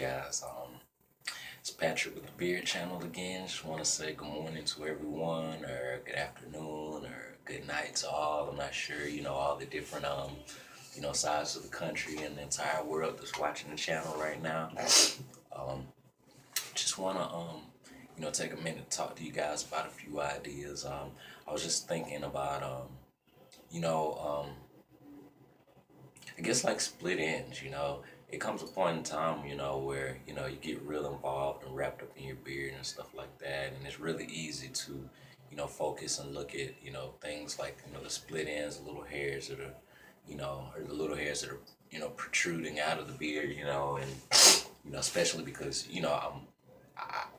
guys? It's Patrick with the Beard Channel again. Just want to say good morning to everyone, or good afternoon, or good night to all. I'm not sure, all the different sides of the country and the entire world that's watching the channel right now. Um, just want to take a minute to talk to you guys about a few ideas. I was just thinking about you know um I guess like split ends. It comes a point in time, where, you get real involved and wrapped up in your beard and stuff like that. And it's really easy to, focus and look at, things like, the split ends, the little hairs that are, or the little hairs that are, protruding out of the beard, and, especially because,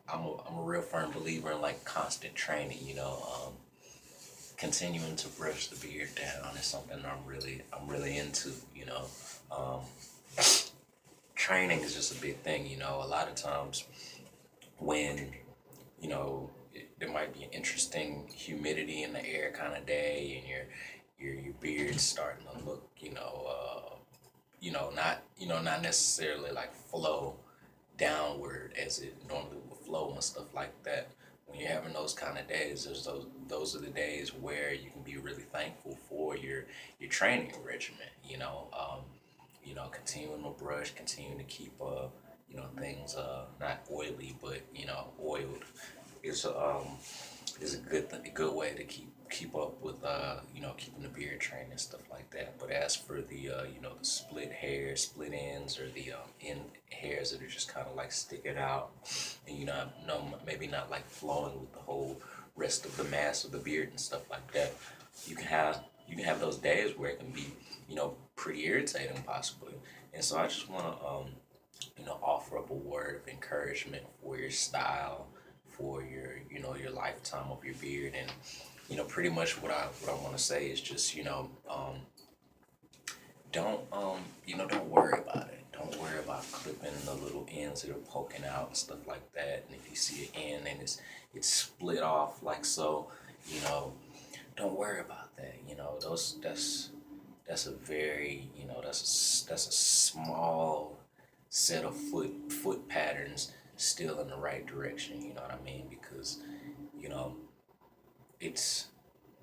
I'm a real firm believer in like constant training, continuing to brush the beard down is something I'm really into. Um, Training is just a big thing. A lot of times when there might be an interesting humidity in the air kind of day, and your beard's starting to look, not necessarily like flow downward as it normally would flow and stuff like that. When you're having those kind of days, those are the days where you can be really thankful for your training regimen. Continuing to brush, continuing to keep things not oily but oiled is a good way to keep up with keeping the beard trained and stuff like that. But as for the the split hairs, split ends, or the end hairs that are just kind of like sticking out, and no, maybe not like flowing with the whole rest of the mass of the beard and stuff like that, you can have those days where it can be pretty irritating possibly. And so I just want to offer up a word of encouragement for your style, for your lifetime of your beard. And pretty much what I want to say is just don't worry about it. Don't worry about clipping the little ends that are poking out and stuff like that. And if you see an end and it's split off like so, you know don't worry about that. Those that's a very that's a small set of foot patterns still in the right direction. You know what I mean? Because you know it's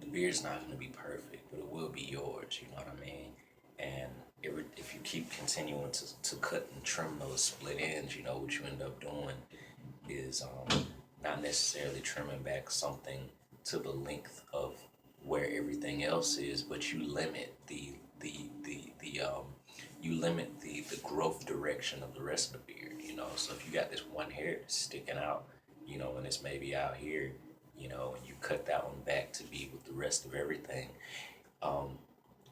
the beard's not going to be perfect, but it will be yours. You know what I mean? And if you keep continuing to cut and trim those split ends, what you end up doing is not necessarily trimming back something to the length of where everything else is, but you limit the growth direction of the rest of the beard. So if you got this one hair sticking out, and it's maybe out here, and you cut that one back to be with the rest of everything, um,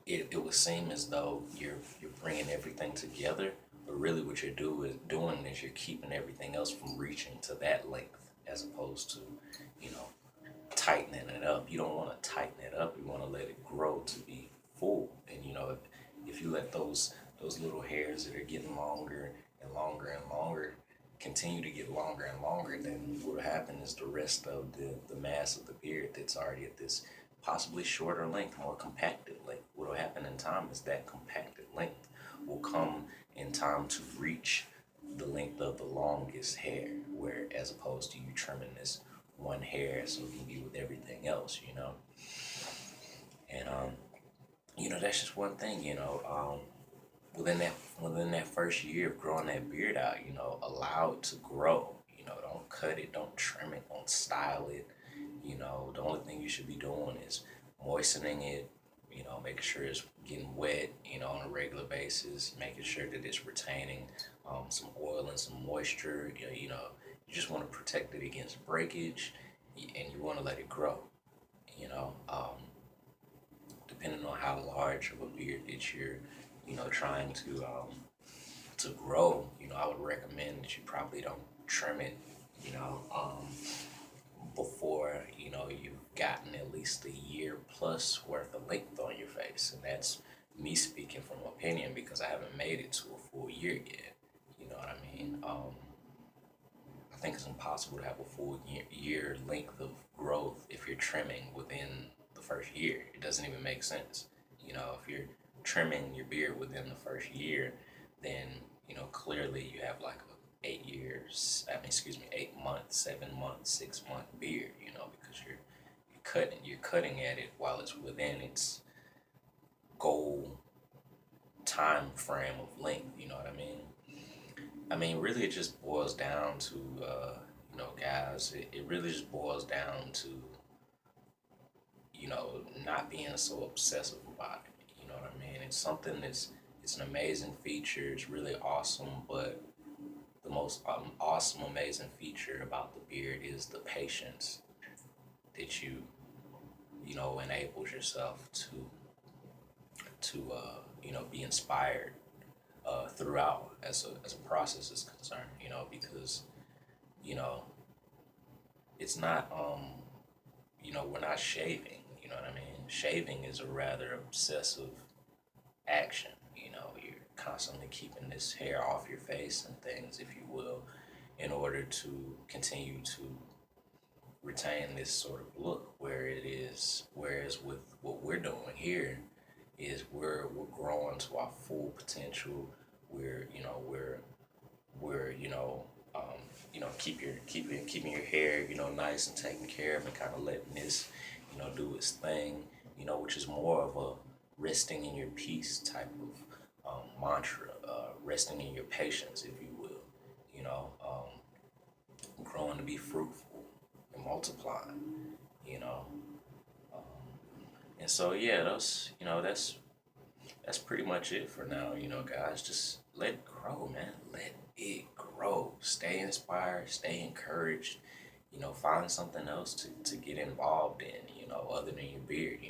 it would seem as though you're bringing everything together, but really what doing is you're keeping everything else from reaching to that length, as opposed to you know tightening it up. You don't want to tighten it up. You want to let it grow to be full. And if you let those little hairs that are getting longer and longer and longer continue to get longer and longer, then what will happen is the rest of the mass of the beard that's already at this possibly shorter length, more compacted length, what will happen in time is that compacted length will come in time to reach the length of the longest hair, where as opposed to you trimming this one hair so it can be with everything else. And that's just one thing. Within that first year of growing that beard out, allow it to grow. Don't cut it, don't trim it, don't style it. The only thing you should be doing is moistening it, making sure it's getting wet, on a regular basis, making sure that it's retaining some oil and some moisture. You just want to protect it against breakage, and you want to let it grow. You know, um, Depending on how large of a beard that you're, trying to grow, I would recommend that you probably don't trim it, you know, um, before you've gotten at least a year plus worth of length on your face. And that's me speaking from opinion because I haven't made it to a full year yet. You know what I mean? I think it's impossible to have a full year length of growth if you're trimming within the first year. It doesn't even make sense. If you're trimming your beard within the first year, then clearly you have like 8 years, I mean, excuse me, 8 months, 7 months, 6 month beard, because you're cutting at it while it's within its goal time frame of length, you know what I mean? I mean, really, it just boils down to, guys, it really just boils down to, not being so obsessive about it. You know what I mean? It's an amazing feature. It's really awesome, but the most awesome, amazing feature about the beard is the patience that enables yourself to be inspired throughout as a process is concerned. Because you know it's not we're not shaving. You know what I mean? Shaving is a rather obsessive action. You're constantly keeping this hair off your face and things, if you will, in order to continue to retain this sort of look where it is. Whereas with what we're doing here is we're growing to our full potential. We're keeping your hair nice and taken care of, and kind of letting this do its thing, which is more of a resting in your peace type of mantra, resting in your patience, if you will, growing to be fruitful and multiplying, you know. Um, and so yeah, that's pretty much it for now, guys. Just let it grow, man. Let it grow. Stay inspired, stay encouraged, find something else to get involved in, other than your beard,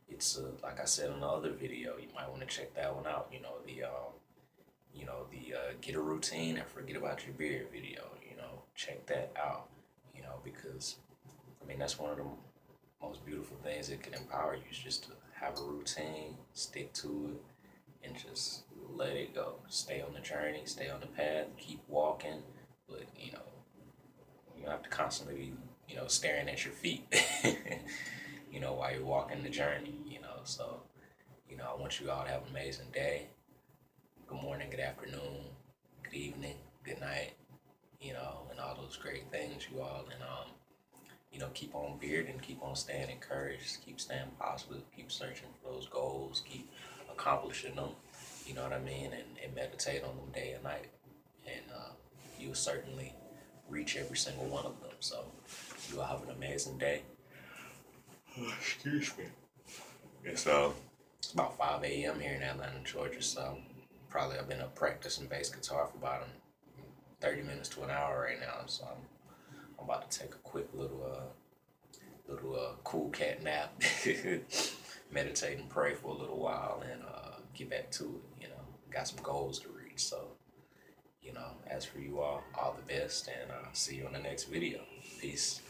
It's like I said in the other video, you might want to check that one out, the get a routine and forget about your beard video, check that out, because I mean, that's one of the most beautiful things that can empower you is just to have a routine, stick to it, and just let it go. Stay on the journey, stay on the path, keep walking, but you don't have to constantly be, staring at your feet, while you're walking the journey, So, I want you all to have an amazing day. Good morning, good afternoon, good evening, good night, and all those great things, you all. And keep on bearding, keep on staying encouraged, keep staying positive, keep searching for those goals, keep accomplishing them, you know what I mean, and meditate on them day and night. And you'll certainly reach every single one of them. So you all have an amazing day. Excuse me. It's about 5 a.m. here in Atlanta, Georgia. So probably I've been up practicing bass guitar for about 30 minutes to an hour right now. So I'm about to take a quick little cool cat nap, meditate and pray for a little while, and get back to it. Got some goals to reach. So as for you all the best, and see you on the next video. Peace.